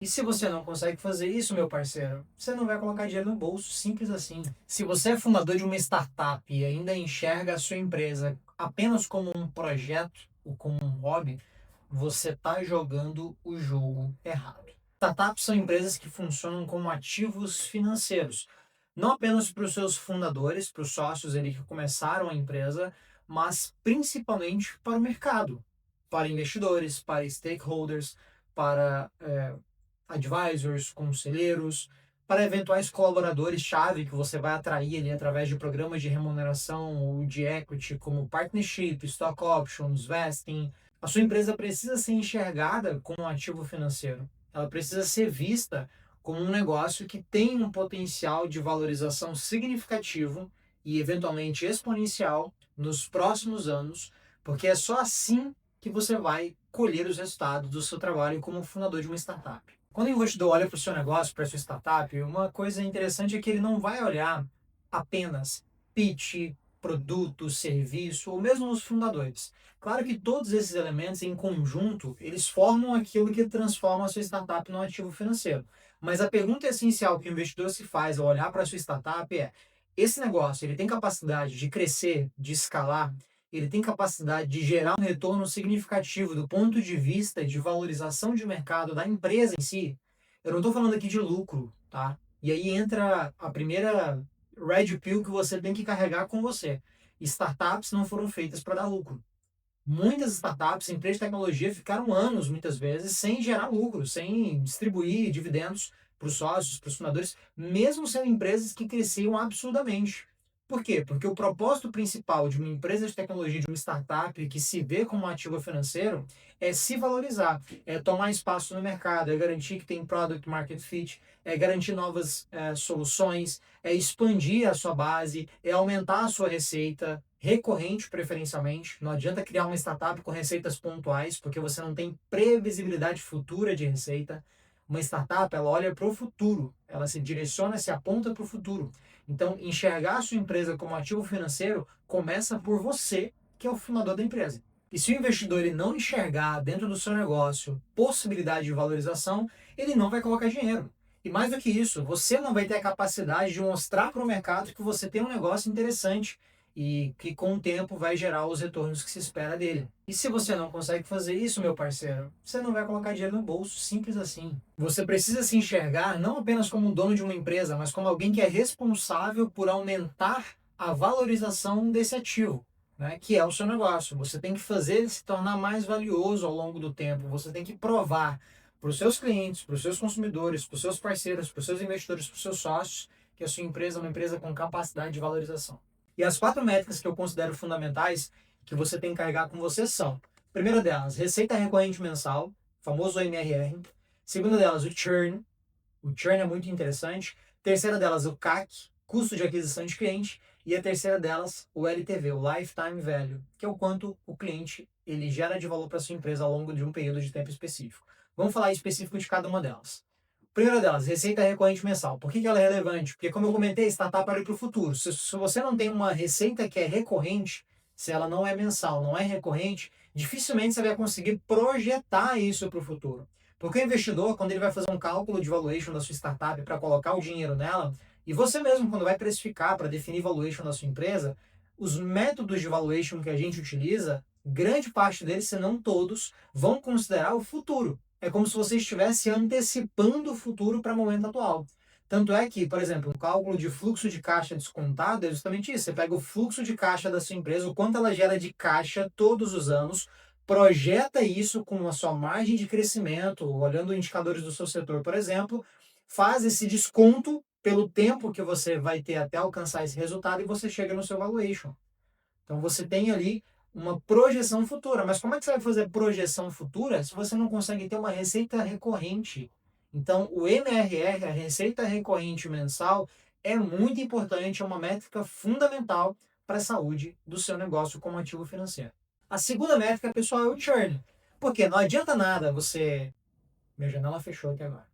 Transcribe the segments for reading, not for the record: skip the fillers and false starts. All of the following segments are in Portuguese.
E se você não consegue fazer isso, meu parceiro, você não vai colocar dinheiro no bolso, simples assim. Se você é fundador de uma startup e ainda enxerga a sua empresa apenas como um projeto ou como um hobby, você está jogando o jogo errado. Startups são empresas que funcionam como ativos financeiros, não apenas para os seus fundadores, para os sócios ali que começaram a empresa, mas principalmente para o mercado, para investidores, para stakeholders, para advisors, conselheiros, para eventuais colaboradores-chave que você vai atrair ali através de programas de remuneração ou de equity, como partnership, stock options, vesting. A sua empresa precisa ser enxergada como um ativo financeiro. Ela precisa ser vista como um negócio que tem um potencial de valorização significativo e eventualmente exponencial nos próximos anos, porque é só assim que você vai colher os resultados do seu trabalho como fundador de uma startup. Quando o investidor olha para o seu negócio, para a sua startup, uma coisa interessante é que ele não vai olhar apenas pitch, produto, serviço, ou mesmo os fundadores. Claro que todos esses elementos em conjunto, eles formam aquilo que transforma a sua startup num ativo financeiro. Mas a pergunta essencial que o investidor se faz ao olhar para a sua startup é: esse negócio, ele tem capacidade de crescer, de escalar? Ele tem capacidade de gerar um retorno significativo do ponto de vista de valorização de mercado da empresa em si? Eu não estou falando aqui de lucro, tá? E aí entra a primeira red pill que você tem que carregar com você. Startups não foram feitas para dar lucro. Muitas startups, empresas de tecnologia, ficaram anos, muitas vezes, sem gerar lucro, sem distribuir dividendos para os sócios, para os fundadores, mesmo sendo empresas que cresciam absurdamente. Por quê? Porque o propósito principal de uma empresa de tecnologia, de uma startup que se vê como um ativo financeiro, é se valorizar, é tomar espaço no mercado, é garantir que tem product market fit, é garantir novas soluções, é expandir a sua base, é aumentar a sua receita, recorrente preferencialmente. Não adianta criar uma startup com receitas pontuais, porque você não tem previsibilidade futura de receita. Uma startup, ela olha para o futuro, ela se direciona, se aponta para o futuro. Então, enxergar a sua empresa como ativo financeiro começa por você, que é o fundador da empresa. E se o investidor ele não enxergar dentro do seu negócio possibilidade de valorização, ele não vai colocar dinheiro. E mais do que isso, você não vai ter a capacidade de mostrar para o mercado que você tem um negócio interessante e que com o tempo vai gerar os retornos que se espera dele. E se você não consegue fazer isso, meu parceiro, você não vai colocar dinheiro no bolso, simples assim. Você precisa se enxergar não apenas como dono de uma empresa, mas como alguém que é responsável por aumentar a valorização desse ativo, né, que é o seu negócio. Você tem que fazer ele se tornar mais valioso ao longo do tempo. Você tem que provar para os seus clientes, para os seus consumidores, para os seus parceiros, para os seus investidores, para os seus sócios, que a sua empresa é uma empresa com capacidade de valorização. E as quatro métricas que eu considero fundamentais que você tem que carregar com você são: primeira delas, receita recorrente mensal, famoso MRR. Segunda delas, o churn. O churn é muito interessante. Terceira delas, o CAC, custo de aquisição de cliente. E a terceira delas, o LTV, o Lifetime Value, que é o quanto o cliente ele gera de valor para sua empresa ao longo de um período de tempo específico. Vamos falar específico de cada uma delas. Primeira delas, receita recorrente mensal. Por que ela é relevante? Porque, como eu comentei, startup olha para o futuro. Se você não tem uma receita que é recorrente, se ela não é mensal, não é recorrente, dificilmente você vai conseguir projetar isso para o futuro. Porque o investidor, quando ele vai fazer um cálculo de valuation da sua startup para colocar o dinheiro nela, e você mesmo, quando vai precificar para definir valuation da sua empresa, os métodos de valuation que a gente utiliza, grande parte deles, se não todos, vão considerar o futuro. É como se você estivesse antecipando o futuro para o momento atual. Tanto é que, por exemplo, o cálculo de fluxo de caixa descontado é justamente isso. Você pega o fluxo de caixa da sua empresa, o quanto ela gera de caixa todos os anos, projeta isso com a sua margem de crescimento, olhando indicadores do seu setor, por exemplo, faz esse desconto pelo tempo que você vai ter até alcançar esse resultado e você chega no seu valuation. Então você tem ali uma projeção futura. Mas como é que você vai fazer projeção futura se você não consegue ter uma receita recorrente? Então o MRR, a receita recorrente mensal, é muito importante, é uma métrica fundamental para a saúde do seu negócio como ativo financeiro. A segunda métrica, pessoal, é o churn. Porque não adianta nada você. Minha janela fechou aqui agora.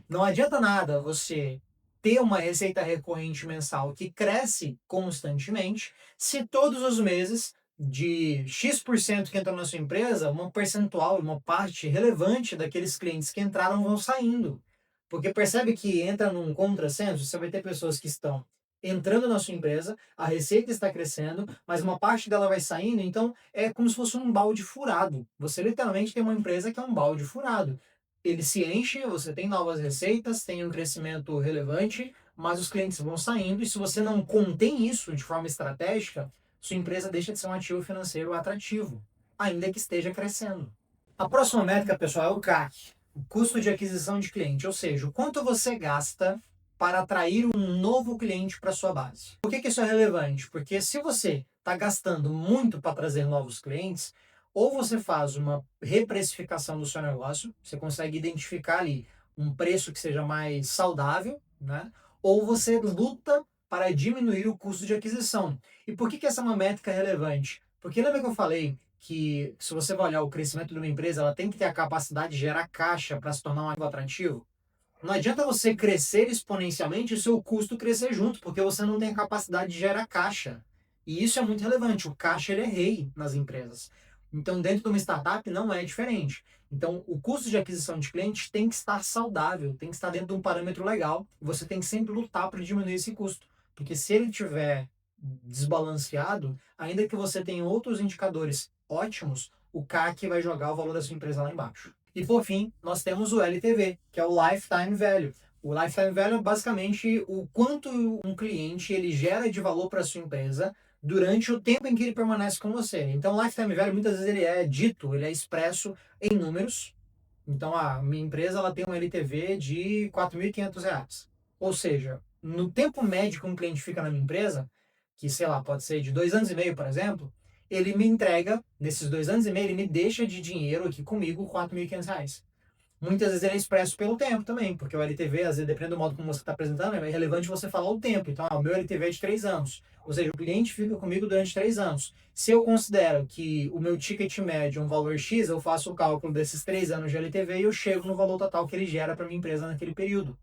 Não adianta nada você ter uma receita recorrente mensal que cresce constantemente se todos os meses de X% que entrou na sua empresa, uma percentual, uma parte relevante daqueles clientes que entraram vão saindo. Porque percebe que entra num contrassenso, você vai ter pessoas que estão entrando na sua empresa, a receita está crescendo, mas uma parte dela vai saindo, então é como se fosse um balde furado. Você literalmente tem uma empresa que é um balde furado. Ele se enche, você tem novas receitas, tem um crescimento relevante, mas os clientes vão saindo, e se você não contém isso de forma estratégica, sua empresa deixa de ser um ativo financeiro atrativo, ainda que esteja crescendo. A próxima métrica, pessoal, é o CAC, o custo de aquisição de cliente, ou seja, o quanto você gasta para atrair um novo cliente para sua base. Por que isso é relevante? Porque se você está gastando muito para trazer novos clientes, ou você faz uma reprecificação do seu negócio, você consegue identificar ali um preço que seja mais saudável, né? Ou você luta para diminuir o custo de aquisição. E por que essa é uma métrica relevante? Porque lembra que eu falei que, se você vai olhar o crescimento de uma empresa, ela tem que ter a capacidade de gerar caixa para se tornar um ativo atrativo? Não adianta você crescer exponencialmente e o seu custo crescer junto, porque você não tem a capacidade de gerar caixa. E isso é muito relevante. O caixa, ele é rei nas empresas. Então, dentro de uma startup, não é diferente. Então, o custo de aquisição de clientes tem que estar saudável, tem que estar dentro de um parâmetro legal. Você tem que sempre lutar para diminuir esse custo. Porque se ele estiver desbalanceado, ainda que você tenha outros indicadores ótimos, o CAC vai jogar o valor da sua empresa lá embaixo. E por fim, nós temos o LTV, que é o Lifetime Value. O Lifetime Value é basicamente o quanto um cliente ele gera de valor para a sua empresa durante o tempo em que ele permanece com você. Então, o Lifetime Value muitas vezes ele é dito, ele é expresso em números. Então, a minha empresa ela tem um LTV de R$ 4.500. Ou seja, no tempo médio que um cliente fica na minha empresa, que sei lá, pode ser de 2 anos e meio, por exemplo, ele me entrega, nesses 2 anos e meio, ele me deixa de dinheiro aqui comigo R$ 4.500. Muitas vezes ele é expresso pelo tempo também, porque o LTV, às vezes, dependendo do modo como você está apresentando, é relevante você falar o tempo. Então, o meu LTV é de 3 anos. Ou seja, o cliente fica comigo durante 3 anos. Se eu considero que o meu ticket médio é um valor X, eu faço o cálculo desses 3 anos de LTV e eu chego no valor total que ele gera para minha empresa naquele período.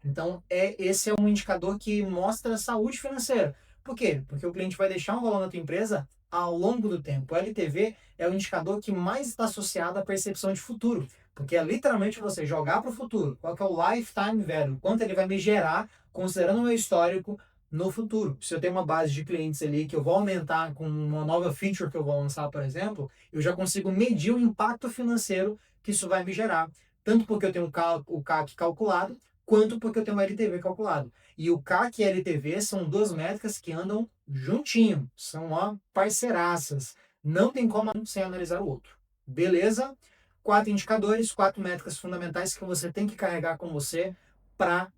Então, esse é um indicador que mostra saúde financeira. Por quê? Porque o cliente vai deixar um valor na tua empresa ao longo do tempo. O LTV é o indicador que mais está associado à percepção de futuro. Porque é literalmente você jogar para o futuro. Qual que é o lifetime value? Quanto ele vai me gerar, considerando o meu histórico, no futuro. Se eu tenho uma base de clientes ali que eu vou aumentar com uma nova feature que eu vou lançar, por exemplo, eu já consigo medir o impacto financeiro que isso vai me gerar. Tanto porque eu tenho o CAC calculado, quanto porque eu tenho o LTV calculado. E o CAC e LTV são duas métricas que andam juntinho, são ó, parceiraças. Não tem como um sem analisar o outro. Beleza? 4 indicadores, 4 métricas fundamentais que você tem que carregar com você para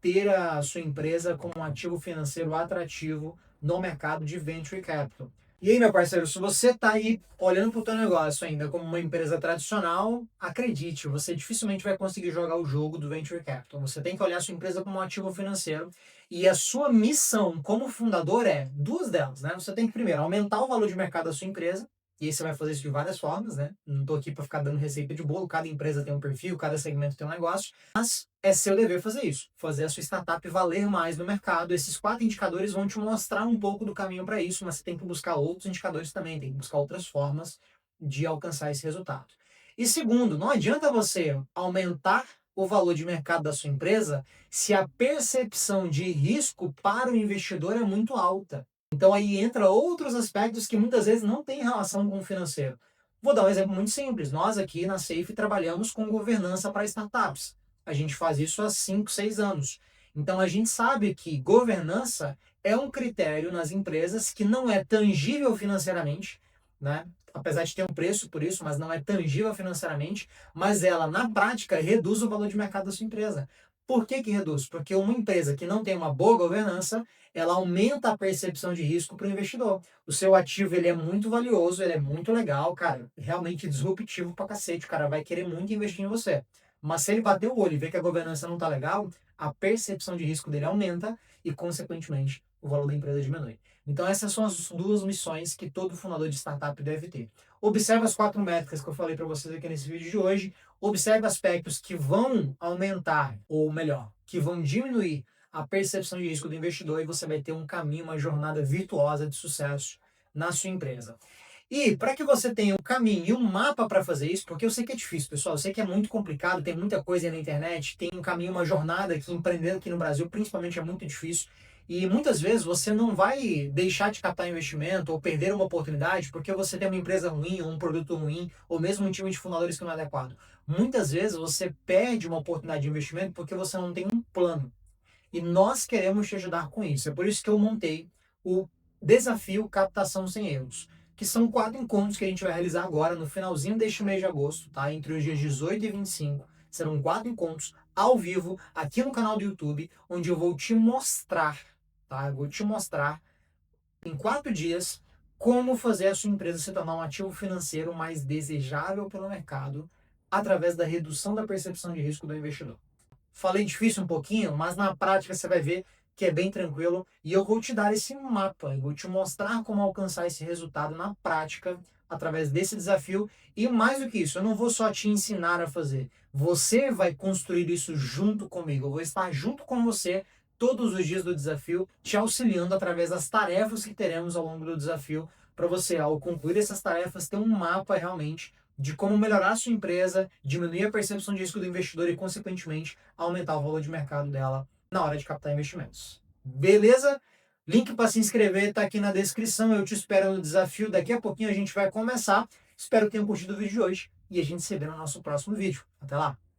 ter a sua empresa como um ativo financeiro atrativo no mercado de venture capital. E aí, meu parceiro, se você está aí olhando para o teu negócio ainda como uma empresa tradicional, acredite, você dificilmente vai conseguir jogar o jogo do venture capital. Você tem que olhar a sua empresa como um ativo financeiro, e a sua missão como fundador é duas delas, né? Você tem que primeiro aumentar o valor de mercado da sua empresa. E aí você vai fazer isso de várias formas, né? Não estou aqui para ficar dando receita de bolo, cada empresa tem um perfil, cada segmento tem um negócio, mas é seu dever fazer isso, fazer a sua startup valer mais no mercado. Esses 4 indicadores vão te mostrar um pouco do caminho para isso, mas você tem que buscar outros indicadores também, tem que buscar outras formas de alcançar esse resultado. E segundo, não adianta você aumentar o valor de mercado da sua empresa se a percepção de risco para o investidor é muito alta. Então aí entra outros aspectos que muitas vezes não têm relação com o financeiro. Vou dar um exemplo muito simples. Nós aqui na Safe trabalhamos com governança para startups. A gente faz isso há 5, 6 anos. Então a gente sabe que governança é um critério nas empresas que não é tangível financeiramente, né? Apesar de ter um preço por isso, mas não é tangível financeiramente, mas ela, na prática, reduz o valor de mercado da sua empresa. Por que que reduz? Porque uma empresa que não tem uma boa governança, ela aumenta a percepção de risco para o investidor. O seu ativo ele é muito valioso, ele é muito legal, cara, realmente disruptivo pra cacete, o cara vai querer muito investir em você. Mas se ele bater o olho e ver que a governança não tá legal, a percepção de risco dele aumenta e, consequentemente, o valor da empresa diminui. Então essas são as duas missões que todo fundador de startup deve ter. Observe as 4 métricas que eu falei para vocês aqui nesse vídeo de hoje. Observe aspectos que vão aumentar, ou melhor, que vão diminuir a percepção de risco do investidor, e você vai ter um caminho, uma jornada virtuosa de sucesso na sua empresa. E para que você tenha um caminho e um mapa para fazer isso, porque eu sei que é difícil, pessoal, eu sei que é muito complicado, tem muita coisa aí na internet, tem um caminho, uma jornada que empreender aqui no Brasil, principalmente, é muito difícil. E muitas vezes você não vai deixar de captar investimento ou perder uma oportunidade porque você tem uma empresa ruim, ou um produto ruim, ou mesmo um time de fundadores que não é adequado. Muitas vezes você perde uma oportunidade de investimento porque você não tem um plano. E nós queremos te ajudar com isso. É por isso que eu montei o Desafio Captação Sem Erros, que são 4 encontros que a gente vai realizar agora no finalzinho deste mês de agosto, tá? Entre os dias 18 e 25. Serão 4 encontros ao vivo aqui no canal do YouTube, onde eu vou te mostrar, tá? Eu vou te mostrar em 4 dias como fazer a sua empresa se tornar um ativo financeiro mais desejável pelo mercado através da redução da percepção de risco do investidor. Falei difícil um pouquinho, mas na prática você vai ver que é bem tranquilo e eu vou te dar esse mapa, eu vou te mostrar como alcançar esse resultado na prática através desse desafio e mais do que isso, eu não vou só te ensinar a fazer, você vai construir isso junto comigo, eu vou estar junto com você todos os dias do desafio, te auxiliando através das tarefas que teremos ao longo do desafio, para você, ao concluir essas tarefas, ter um mapa realmente de como melhorar a sua empresa, diminuir a percepção de risco do investidor e, consequentemente, aumentar o valor de mercado dela na hora de captar investimentos. Beleza? Link para se inscrever está aqui na descrição. Eu te espero no desafio. Daqui a pouquinho a gente vai começar. Espero que tenham curtido o vídeo de hoje e a gente se vê no nosso próximo vídeo. Até lá!